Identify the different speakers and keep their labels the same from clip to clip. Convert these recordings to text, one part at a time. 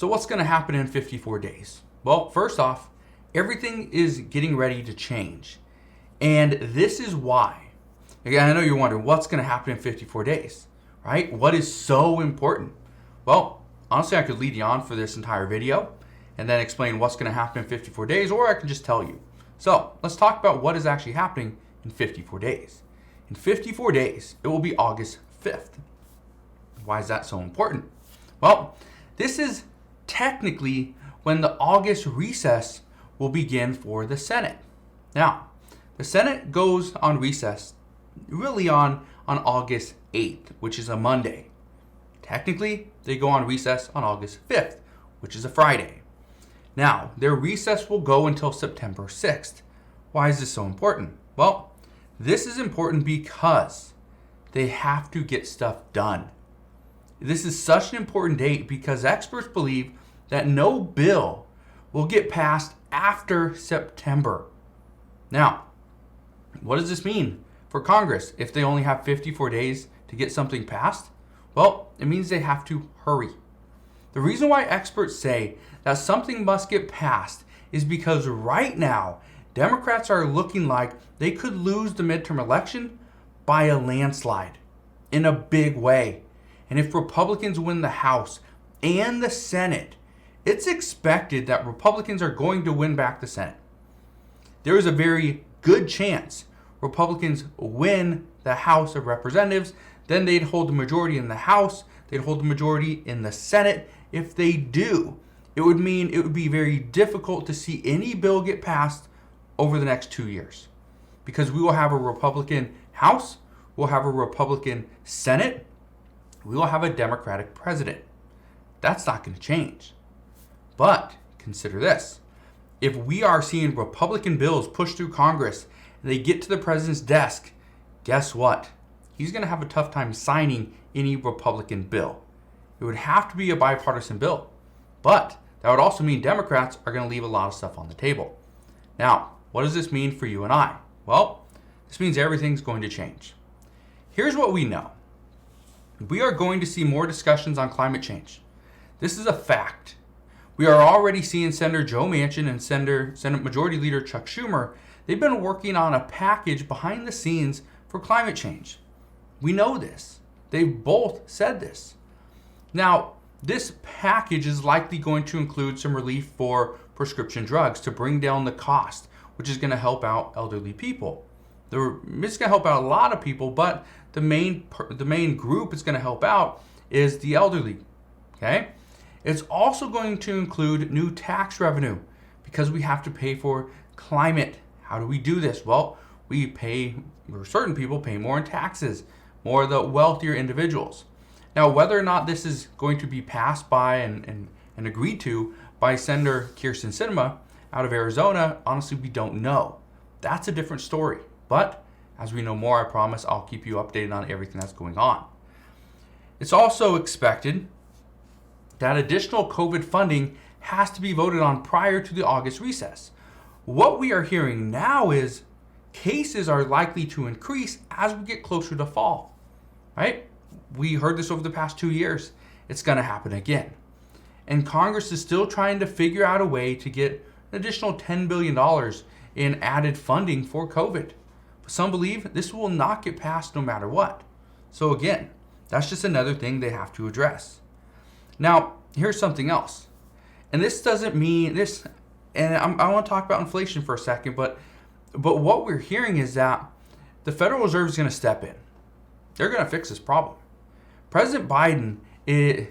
Speaker 1: So what's going to happen in 54 days? Well, first off, everything is getting ready to change. And this is why. Again, I know you're wondering what's going to happen in 54 days, right? What is so important? Well, honestly, I could lead you on for this entire video and then explain what's going to happen in 54 days, or I can just tell you. So let's talk about what is actually happening in 54 days. In 54 days, it will be August 5th. Why is that so important? Well, this is technically when the August recess will begin for the Senate. Now, the Senate goes on recess really on August 8th, which is a Monday. Technically, they go on recess on August 5th, which is a Friday. Now, their recess will go until September 6th. Why is this so important? Well, this is important because they have to get stuff done. This is such an important date because experts believe that no bill will get passed after September. Now, what does this mean for Congress if they only have 54 days to get something passed? Well, it means they have to hurry. The reason why experts say that something must get passed is because right now, Democrats are looking like they could lose the midterm election by a landslide in a big way. And if Republicans win the House and the Senate, it's expected that Republicans are going to win back the Senate. There is a very good chance Republicans win the House of Representatives, then they'd hold the majority in the House, they'd hold the majority in the Senate. If they do, it would mean it would be very difficult to see any bill get passed over the next 2 years. Because we will have a Republican House, we'll have a Republican Senate, we will have a Democratic president. That's not going to change. But consider this. If we are seeing Republican bills pushed through Congress and they get to the president's desk, guess what? He's going to have a tough time signing any Republican bill. It would have to be a bipartisan bill. But that would also mean Democrats are going to leave a lot of stuff on the table. Now, what does this mean for you and I? Well, this means everything's going to change. Here's what we know. We are going to see more discussions on climate change. This is a fact. We are already seeing Senator Joe Manchin and Senate Majority Leader Chuck Schumer. They've been working on a package behind the scenes for climate change. We know this. They've both said this. Now, this package is likely going to include some relief for prescription drugs to bring down the cost, which is going to help out elderly people. It's going to help out a lot of people, but the main group it's going to help out is the elderly. Okay? It's also going to include new tax revenue because we have to pay for climate. How do we do this? Well, certain people pay more in taxes, more of the wealthier individuals. Now, whether or not this is going to be passed by and agreed to by Senator Kyrsten Sinema out of Arizona, honestly, we don't know. That's a different story. But as we know more, I promise I'll keep you updated on everything that's going on. It's also expected that additional COVID funding has to be voted on prior to the August recess. What we are hearing now is cases are likely to increase as we get closer to fall, right? We heard this over the past 2 years. It's going to happen again. And Congress is still trying to figure out a way to get an additional $10 billion in added funding for COVID. But some believe this will not get passed no matter what. So again, that's just another thing they have to address. Now, here's something else. And this doesn't mean this, and I want to talk about inflation for a second, but what we're hearing is that the Federal Reserve is going to step in. They're going to fix this problem. President Biden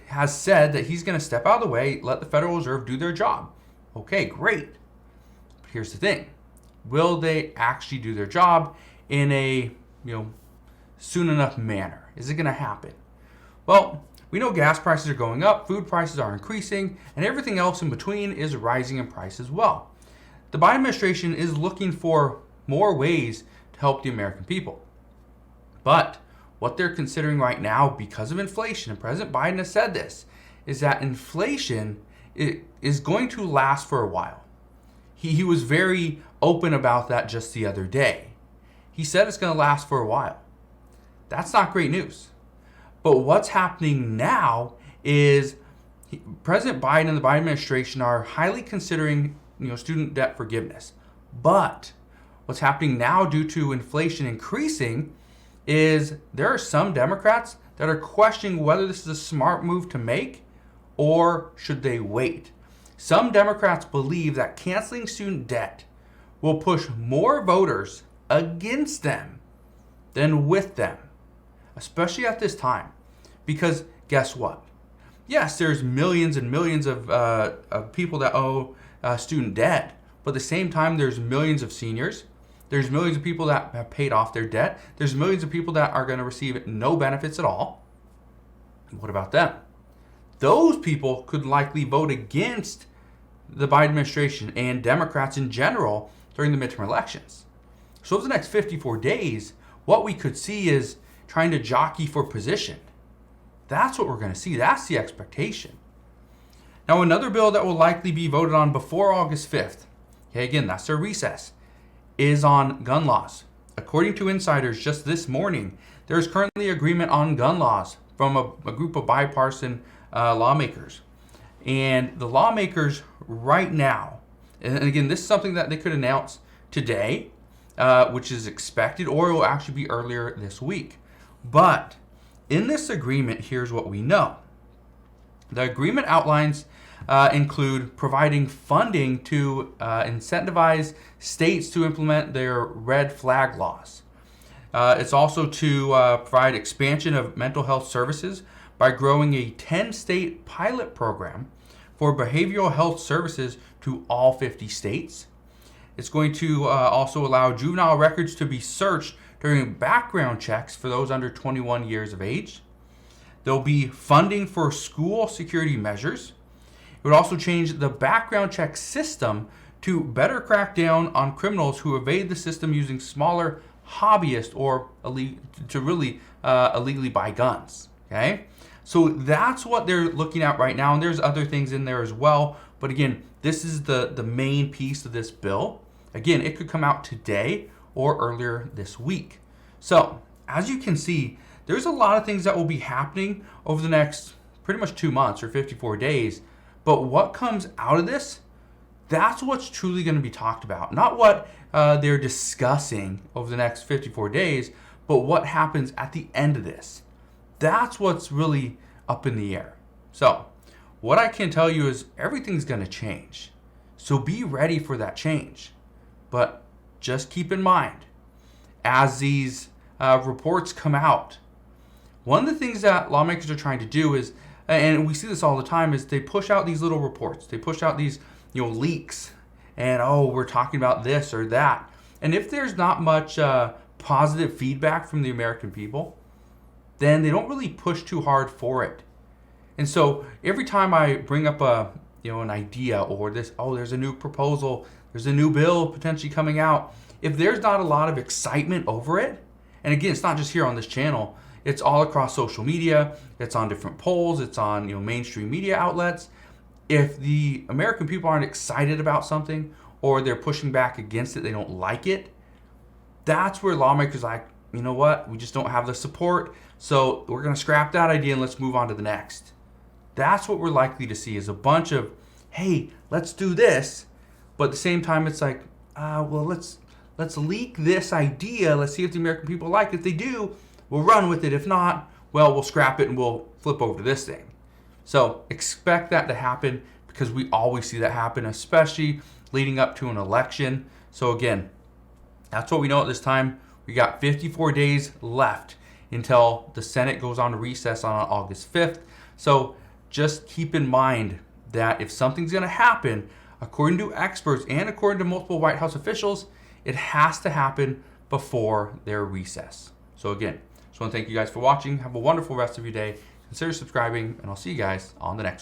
Speaker 1: has said that he's going to step out of the way, let the Federal Reserve do their job. Okay, great. But here's the thing. Will they actually do their job in a soon enough manner? Is it going to happen? Well, we know gas prices are going up, food prices are increasing, and everything else in between is rising in price as well. The Biden administration is looking for more ways to help the American people. But what they're considering right now because of inflation, and President Biden has said this, is that inflation is going to last for a while. He was very open about that just the other day. He said it's going to last for a while. That's not great news. But what's happening now is President Biden and the Biden administration are highly considering, student debt forgiveness. But what's happening now due to inflation increasing is there are some Democrats that are questioning whether this is a smart move to make or should they wait. Some Democrats believe that canceling student debt will push more voters against them than with them, especially at this time. Because guess what? Yes, there's millions and millions of people that owe student debt, but at the same time, there's millions of seniors. There's millions of people that have paid off their debt. There's millions of people that are going to receive no benefits at all. What about them? Those people could likely vote against the Biden administration and Democrats in general during the midterm elections. So over the next 54 days, what we could see is trying to jockey for position. That's what we're going to see. That's the expectation. Now, another bill that will likely be voted on before August 5th, okay, again, that's their recess, is on gun laws. According to insiders just this morning, there is currently agreement on gun laws from a group of bipartisan lawmakers. And the lawmakers right now, and again, this is something that they could announce today, which is expected, or it will actually be earlier this week. But in this agreement, here's what we know. The agreement outlines include providing funding to incentivize states to implement their red flag laws. It's also to provide expansion of mental health services by growing a 10-state pilot program for behavioral health services to all 50 states. It's going to also allow juvenile records to be searched during background checks for those under 21 years of age. There'll be funding for school security measures. It would also change the background check system to better crack down on criminals who evade the system using smaller hobbyists or to really illegally buy guns. Okay, so that's what they're looking at right now, and there's other things in there as well. But again, this is the main piece of this bill. Again, it could come out today or earlier this week. So as you can see, there's a lot of things that will be happening over the next pretty much 2 months or 54 days. But what comes out of this, that's what's truly going to be talked about. Not what they're discussing over the next 54 days, but what happens at the end of this. That's what's really up in the air. So what I can tell you is everything's going to change. So be ready for that change. But just keep in mind, as these reports come out, one of the things that lawmakers are trying to do is, and we see this all the time, is they push out these little reports. They push out these leaks, and we're talking about this or that. And if there's not much positive feedback from the American people, then they don't really push too hard for it. And so every time I bring up an idea or there's a new proposal, there's a new bill potentially coming out, if there's not a lot of excitement over it, and again, it's not just here on this channel, it's all across social media, it's on different polls, it's on mainstream media outlets. If the American people aren't excited about something or they're pushing back against it, they don't like it, that's where lawmakers are like, you know what, we just don't have the support, so we're going to scrap that idea and let's move on to the next. That's what we're likely to see, is a bunch of, hey, let's do this, but at the same time it's like, let's leak this idea, let's see if the American people like it. If they do, we'll run with it. If not, well, we'll scrap it and we'll flip over to this thing. So expect that to happen, because we always see that happen, especially leading up to an election. So again, that's what we know at this time. We got 54 days left until the Senate goes on recess on August 5th. So just keep in mind that if something's going to happen, according to experts and according to multiple White House officials, it has to happen before their recess. So again, just want to thank you guys for watching. Have a wonderful rest of your day. Consider subscribing, and I'll see you guys on the next one.